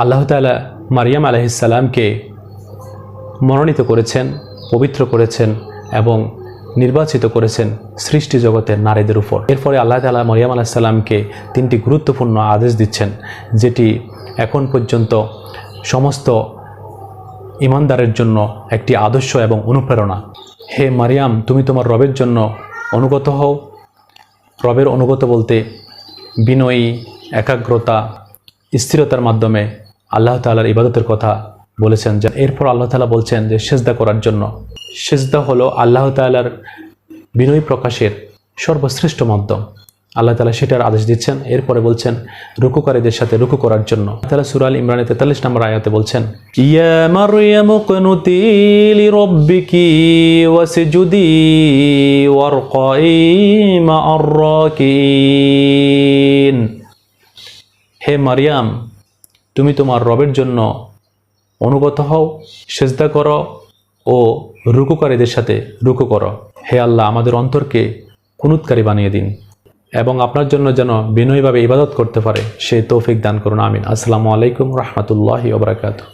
আল্লাহ তাআলা মারিয়াম আলাইহিস সালামকে মনোনীত করেছেন, পবিত্র করেছেন এবং নির্বাচিত করেছেন সৃষ্টি জগতের নারীদের উপর। এরপরে আল্লাহ তাআলা মারিয়াম আলাইহিস সালামকে 3টি গুরুত্বপূর্ণ আদেশ দিচ্ছেন, যেটি এখন পর্যন্ত সমস্ত ঈমানদারের জন্য একটি আদর্শ এবং অনুপ্রেরণা। হে মারিয়াম, তুমি তোমার রবের জন্য অনুগত হও। রবের অনুগত বলতে বিনয়ী, একাগ্রতা, স্থিরতার মাধ্যমে আল্লাহ তাআলার ইবাদতের কথা বলেছেন। এরপর আল্লাহ তাআলা বলছেন যে সেজদা করার জন্য। সেজদা হলো আল্লাহ তাআলার বিনয় প্রকাশের সর্বশ্রেষ্ঠ মাধ্যম। আল্লাহ তাআলা সেটার আদেশ দিচ্ছেন। এরপরে বলছেন রুকুকারীদের সাথে রুকু করার জন্য। আল্লাহ তাআলা সূরা আল ইমরানের 43 নম্বর আয়াতে বলছেন, ইয়া মারইয়ামু কুনুতি লিরাব্বিকি ওয়াসজুদি ওয়ারকাই মা'আর রাকিন। হে মারিয়াম, তুমি তোমার রবের জন্য অনুগত হও, সেজদা করো ও রুকুকারীদের সাথে রুকু করো। হে আল্লাহ, আমাদের অন্তরকে কুনুতকারী বানিয়ে দিন এবং আপনার জন্য যেন বিনয়ীভাবে ইবাদত করতে পারে সেই তৌফিক দান করুন। আমিন। আসসালামু আলাইকুম রাহমাতুল্লাহি ওয়া বারাকাতুহু।